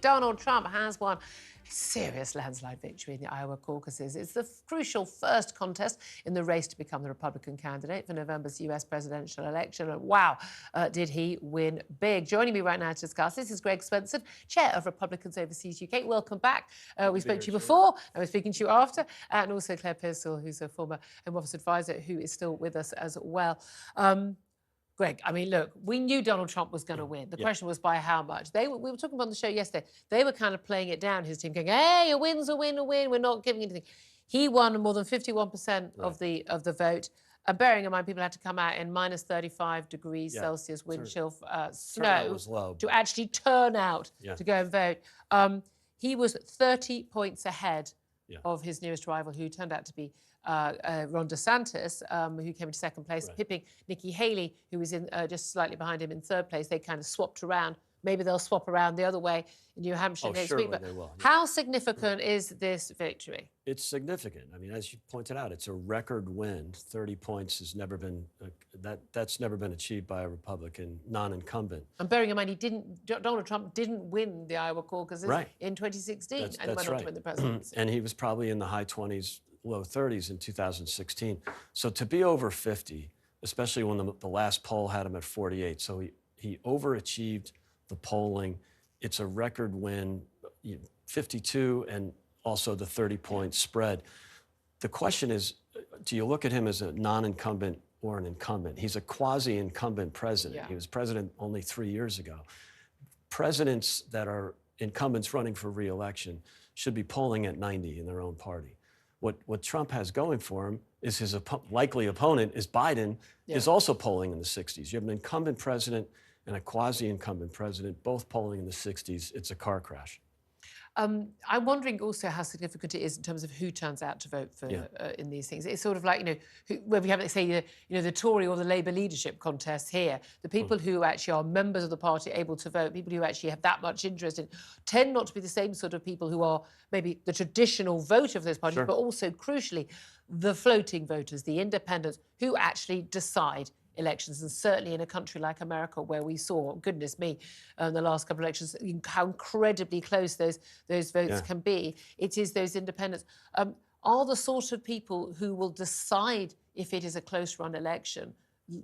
Donald Trump has won a serious landslide victory in the Iowa caucuses. It's the crucial first contest in the race to become the Republican candidate for November's US presidential election. And wow, did he win big. Joining me right now to discuss this is Greg Swenson, chair of Republicans Overseas UK. Welcome back. We spoke to you before, and we're speaking to you after, and also Claire Pearsall, who's a former Home Office advisor, who is still with us as well. Greg, I mean, look, we knew Donald Trump was going to win. The question was by how much. We were talking about on the show yesterday. They were kind of playing it down, his team, going, hey, a win's a win, a win. We're not giving anything. He won more than 51% of the vote. Bearing in mind, people had to come out in minus 35 degrees Celsius, wind chill, snow, to actually turn out to go and vote. He was 30 points ahead of his nearest rival, who turned out to be Ron DeSantis, who came into second place, pipping Nicki Hailey, who was in just slightly behind him in third place. They kind of swapped around. Maybe they'll swap around the other way in New Hampshire next week. But they will. How significant is this victory? It's significant. I mean, as you pointed out, it's a record win. 30 points has never been that's never been achieved by a Republican non-incumbent. And bearing in mind, Donald Trump didn't win the Iowa caucuses in 2016, and he went on to win the presidency. And he was probably in the high 20s, low 30s in 2016. So to be over 50, especially when the last poll had him at 48, so he overachieved the polling. It's a record win, 52, and also the 30-point spread. The question is, do you look at him as a non-incumbent or an incumbent? He's a quasi-incumbent president. He was president only 3 years ago. Presidents that are incumbents running for re-election should be polling at 90 in their own party. What Trump has going for him is his likely opponent is Biden, is also polling in the 60s. You have an incumbent president and a quasi-incumbent president, both polling in the 60s. It's a car crash. I'm wondering also how significant it is in terms of who turns out to vote for in these things. It's sort of like, where we have, let's say, the Tory or the Labour leadership contests here. The people who actually are members of the party able to vote, people who actually have that much interest in, tend not to be the same sort of people who are maybe the traditional voter of those parties, but also, crucially, the floating voters, the independents, who actually decide elections. And certainly in a country like America, where we saw, goodness me, in the last couple of elections, how incredibly close those votes can be. It is those independents. Are the sort of people who will decide if it is a close-run election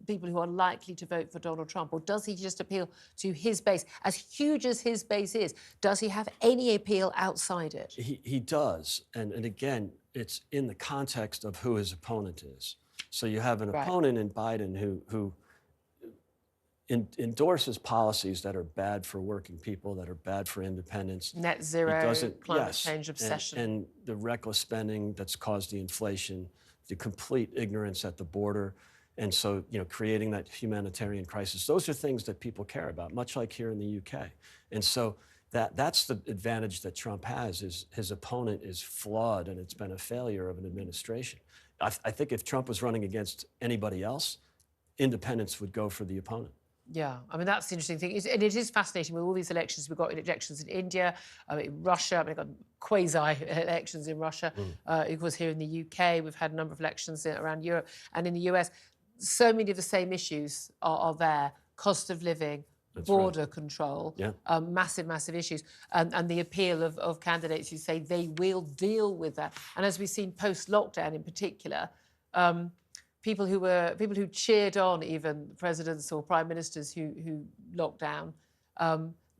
people who are likely to vote for Donald Trump? Or does he just appeal to his base? As huge as his base is, does he have any appeal outside it? He does. And again, it's in the context of who his opponent is. So you have an opponent in Biden who endorses policies that are bad for working people, that are bad for independents. Net zero, climate change obsession. And the reckless spending that's caused the inflation, the complete ignorance at the border. And so, creating that humanitarian crisis, those are things that people care about, much like here in the UK. And so that's the advantage that Trump has, is his opponent is flawed, and it's been a failure of an administration. I think if Trump was running against anybody else, independents would go for the opponent. Yeah, I mean, that's the interesting thing. And it is fascinating with all these elections. We've got elections in India, in Russia. We've got quasi-elections in Russia. Of course, here in the UK, we've had a number of elections around Europe. And in the US, so many of the same issues are there. Cost of living, border control, massive, massive issues. And the appeal of candidates who say they will deal with that. And as we've seen post-lockdown in particular, people who cheered on even presidents or prime ministers who locked down,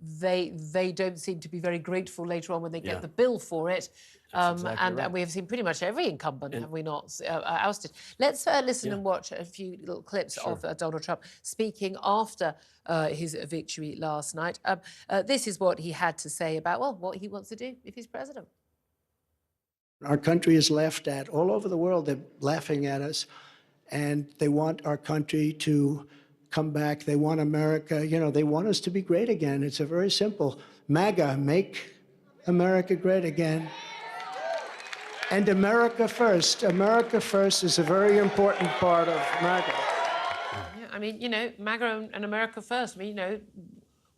they don't seem to be very grateful later on when they get the bill for it. And we have seen pretty much every incumbent, have we not, ousted. Let's listen and watch a few little clips of Donald Trump speaking after his victory last night. This is what he had to say about, well, what he wants to do if he's president. Our country is laughed at. All over the world, they're laughing at us. And they want our country to come back. They want America, they want us to be great again. It's a very simple. MAGA, make America great again. And America first. America first is a very important part of MAGA. Yeah, I mean, MAGA and America first. I mean,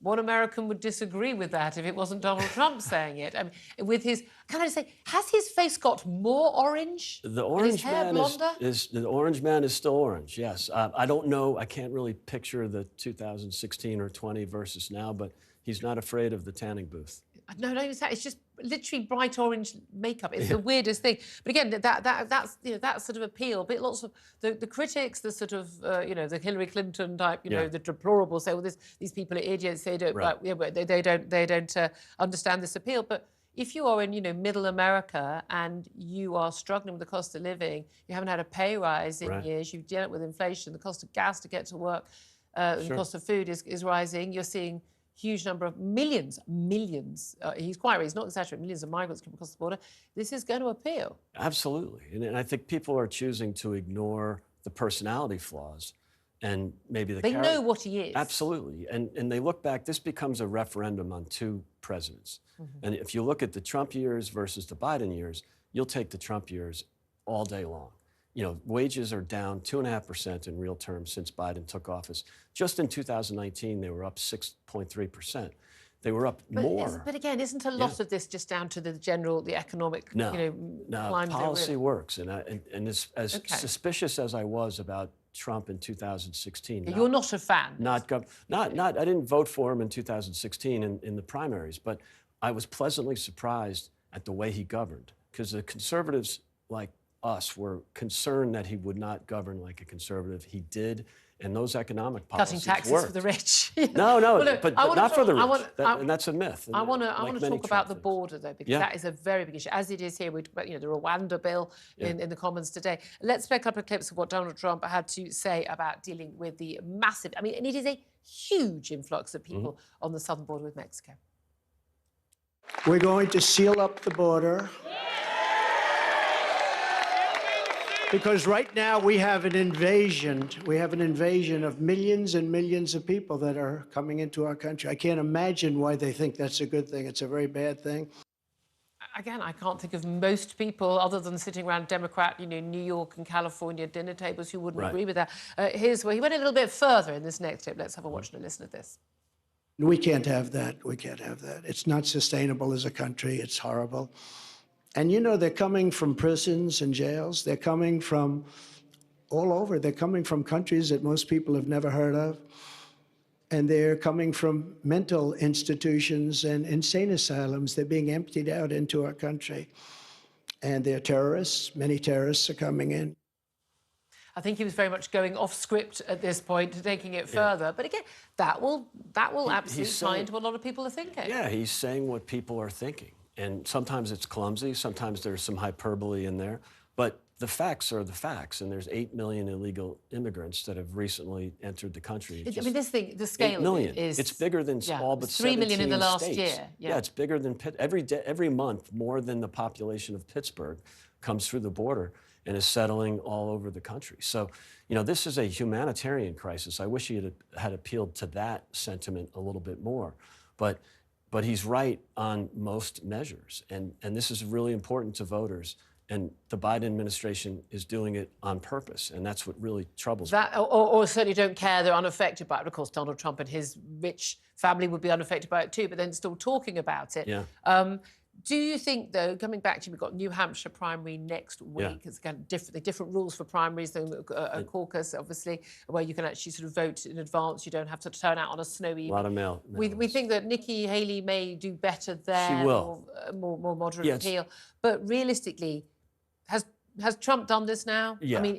what American would disagree with that if it wasn't Donald Trump saying it? I mean, with his, can I just say, has his face got more orange? The orange man the orange man is still orange. Yes, I don't know. I can't really picture the 2016 or 20 versus now, but he's not afraid of the tanning booth. No, it's just literally bright orange makeup. It's the weirdest thing. But again, that's that sort of appeal. But lots of the critics, the sort of the Hillary Clinton type, the deplorable say, well, these people are idiots. They don't, they don't understand this appeal. But if you are in middle America and you are struggling with the cost of living, you haven't had a pay rise in years, you've dealt with inflation, the cost of gas to get to work, the cost of food is rising. You're seeing huge number of millions, he's quite right, he's not exaggerating, millions of migrants come across the border. This is going to appeal. Absolutely. And I think people are choosing to ignore the personality flaws and maybe the They know what he is. Absolutely. And they look back, this becomes a referendum on two presidents. And if you look at the Trump years versus the Biden years, you'll take the Trump years all day long. Wages are down 2.5% in real terms since Biden took office. Just in 2019, they were up 6.3%. They were up more. But again, isn't a lot of this just down to the economic, climate? No, policy works. And as suspicious as I was about Trump in 2016. You're not a fan. I didn't vote for him in 2016 in the primaries, but I was pleasantly surprised at the way he governed, because the conservatives like us were concerned that he would not govern like a conservative. He did, and those economic policies cutting taxes worked. for the rich. No, well, look, but not for the rich. And that's a myth. I want to talk about the border, though, because that is a very big issue, as it is here with the Rwanda bill in the Commons today. Let's play a couple of clips of what Donald Trump had to say about dealing with the massive, and it is a huge influx of people on the southern border with Mexico. We're going to seal up the border. Because right now we have an invasion. We have an invasion of millions and millions of people that are coming into our country. I can't imagine why they think that's a good thing. It's a very bad thing. Again, I can't think of most people, other than sitting around Democrat, New York and California dinner tables, who wouldn't agree with that. Here's where he went a little bit further in this next tip. Let's have a watch and a listen to this. We can't have that. We can't have that. It's not sustainable as a country. It's horrible. And they're coming from prisons and jails. They're coming from all over. They're coming from countries that most people have never heard of. And they're coming from mental institutions and insane asylums. They're being emptied out into our country. And they're terrorists. Many terrorists are coming in. I think he was very much going off script at this point, taking it further. But again, that will absolutely tie into what a lot of people are thinking. Yeah, he's saying what people are thinking. And sometimes it's clumsy, sometimes there's some hyperbole in there, but the facts are the facts, and there's 8 million illegal immigrants that have recently entered the country. The scale 8 million. is... It's bigger than all but 3 million in the last states. year. Yeah, it's bigger than every month, more than the population of Pittsburgh comes through the border and is settling all over the country. So, this is a humanitarian crisis. I wish he had appealed to that sentiment a little bit more, but he's right on most measures, and this is really important to voters. And the Biden administration is doing it on purpose, and that's what really troubles me. Or certainly don't care, they're unaffected by it. Of course, Donald Trump and his rich family would be unaffected by it too, but then still talking about it. Yeah. Do you think, though, coming back to, we've got New Hampshire primary next week. It's kind of different rules for primaries than a caucus, obviously, where you can actually sort of vote in advance. You don't have to turn out on a snowy evening. A lot of mail. We think that Nicki Hailey may do better there. She will. More moderate appeal. But realistically, has Trump done this now? Yeah. I mean,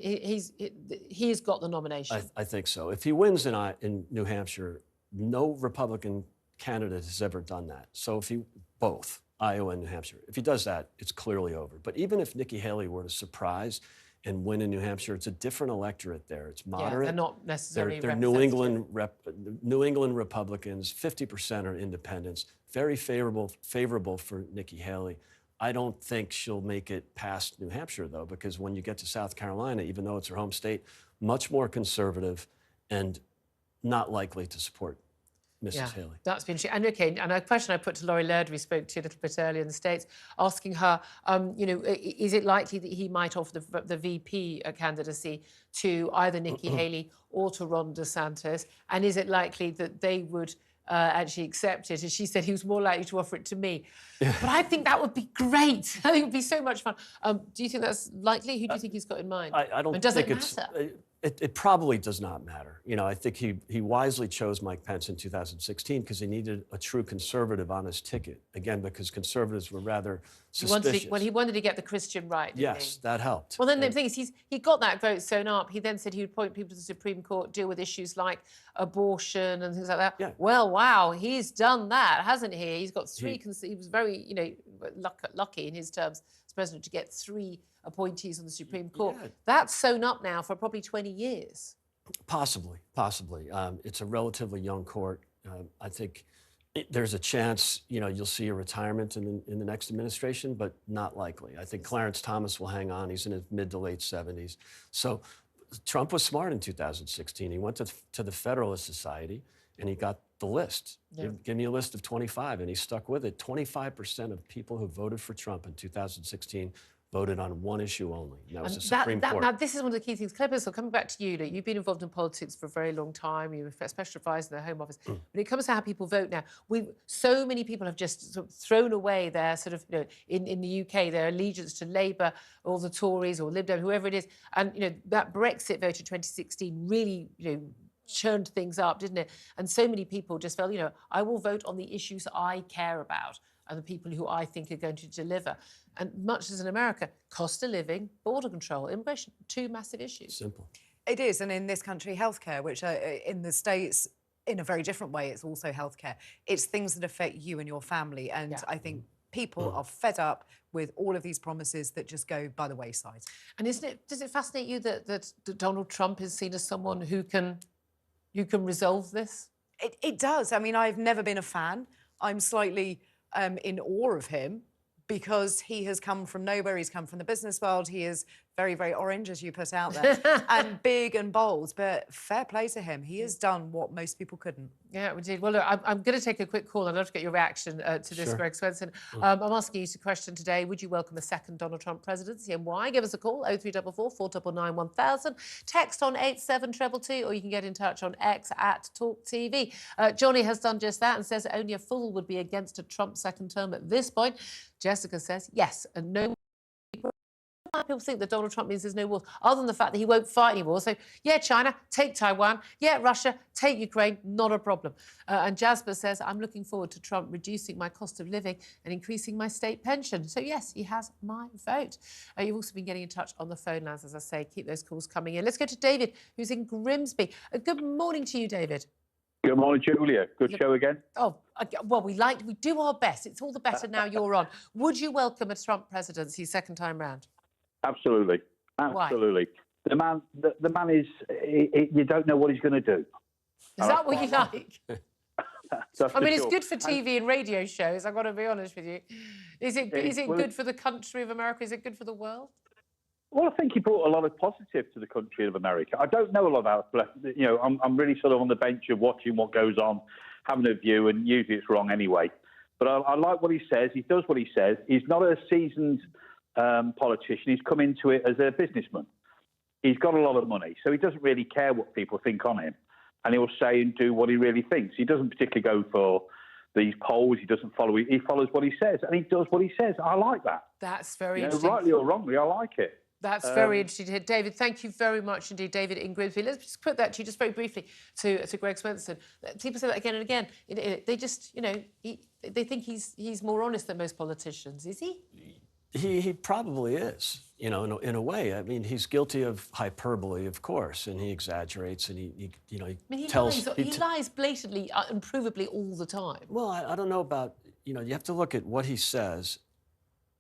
he's got the nomination. I think so. If he wins in New Hampshire, no Republican candidate has ever done that. So if both Iowa and New Hampshire, if he does that, it's clearly over. But even if Nikki Haley were to surprise and win in New Hampshire, it's a different electorate there. It's moderate. Yeah, they're not necessarily They're New England Republicans. 50% are independents. Very favorable for Nikki Haley. I don't think she'll make it past New Hampshire, though, because when you get to South Carolina, even though it's her home state, much more conservative and not likely to support Mrs. Haley. That's been true. And and a question I put to Laurie Laird, we spoke to a little bit earlier in the States, asking her, is it likely that he might offer the VP candidacy to either Nikki Haley or to Ron DeSantis? And is it likely that they would actually accept it? And she said he was more likely to offer it to me. But I think that would be great. I think it would be so much fun. Do you think that's likely? Who do you think he's got in mind? I don't and does think it matter? It probably does not matter. You know, I think he wisely chose Mike Pence in 2016 because he needed a true conservative on his ticket. Again, because conservatives were rather suspicious. He wanted to get the Christian right, didn't yes, he? that helped. Well, then the thing is, he got that vote sewn up. He then said he would appoint people to the Supreme Court, deal with issues like abortion and things like that. Yeah. Well, wow, he's done that, hasn't he? He's got three. He was very, lucky in his terms as president to get 3 appointees on the Supreme Court. Yeah. That's sewn up now for probably 20 years. Possibly. It's a relatively young court. I think there's a chance, you'll see a retirement in the next administration, but not likely. I think Clarence Thomas will hang on. He's in his mid to late 70s. So Trump was smart in 2016. He went to the Federalist Society and he got the list. Yeah. Give me a list of 25, and he stuck with it. 25% of people who voted for Trump in 2016 voted on one issue only, and that was the Supreme Court. Now, this is one of the key things. Claire Pearsall, coming back to you, you've been involved in politics for a very long time. You're a special advisor in the Home Office. When it comes to how people vote now, so many people have just sort of thrown away their sort of, in the UK, their allegiance to Labour or the Tories or Lib Dem, whoever it is. And, that Brexit vote in 2016 really, churned things up, didn't it? And so many people just felt, I will vote on the issues I care about and the people who I think are going to deliver. And much as in America, cost of living, border control, immigration, 2 massive issues. Simple. It is, and in this country, healthcare, which in the States, in a very different way, it's also healthcare. It's things that affect you and your family, and I think people are fed up with all of these promises that just go by the wayside. And does it fascinate you that Donald Trump is seen as someone who can resolve this? It does. I mean, I've never been a fan. I'm slightly in awe of him because he has come from nowhere. He's come from the business world. He is very, very orange, as you put out there, and big and bold. But fair play to him. He has done what most people couldn't. Yeah, we did. Well, look, I'm going to take a quick call. I'd love to get your reaction to this, Greg Swenson. I'm asking you a question today. Would you welcome a second Donald Trump presidency and why? Give us a call, 0344 499 1000. Text on 87222, or you can get in touch on X at TalkTV. Johnny has done just that and says only a fool would be against a Trump second term at this point. Jessica says yes, and no. People think that Donald Trump means there's no wars, other than the fact that he won't fight any wars. So, yeah, China, take Taiwan. Yeah, Russia, take Ukraine. Not a problem. And Jasper says, I'm looking forward to Trump reducing my cost of living and increasing my state pension. So, yes, he has my vote. You've also been getting in touch on the phone lines, as I say. Keep those calls coming in. Let's go to David, who's in Grimsby. Good morning to you, David. Good morning, Julia. Good show again. Oh, well, we do our best. It's all the better now you're on. Would you welcome a Trump presidency second time round? Absolutely. Why? The man is, you don't know what he's going to do. Is that what you like? That's I mean, it's sure. good for TV and radio shows, I've got to be honest with you. Is it good for the country of America? Is it good for the world? Well, I think he brought a lot of positive to the country of America. I don't know a lot about, I'm really sort of on the bench of watching what goes on, having a view, and usually it's wrong anyway. But I like what he says. He does what he says. He's not a seasoned politician. He's come into it as a businessman. He's got a lot of money, so he doesn't really care what people think on him, and he'll say and do what he really thinks. He doesn't particularly go for these polls. He doesn't follow. He follows what he says, and he does what he says. I like that. That's very interesting. Rightly or wrongly, I like it. That's very interesting to hear. David, thank you very much indeed. David in Grimsby. Let's just put that to you just very briefly to Greg Swenson. People say that again and again. They just, they think he's more honest than most politicians. Is he? He probably is, in a way. I mean, he's guilty of hyperbole, of course, and he exaggerates, and he lies blatantly, unprovably all the time. Well, I don't know about, you have to look at what he says,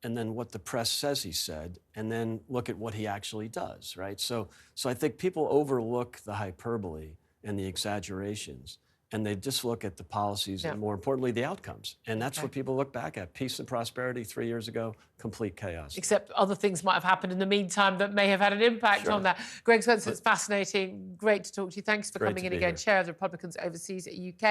and then what the press says he said, and then look at what he actually does, right? So I think people overlook the hyperbole and the exaggerations, and they just look at the policies and, more importantly, the outcomes. And that's what people look back at. Peace and prosperity 3 years ago, complete chaos. Except other things might have happened in the meantime that may have had an impact on that. Greg Swenson, it's fascinating. Great to talk to you. Thanks for coming in again. Chair of the Republicans Overseas at UK.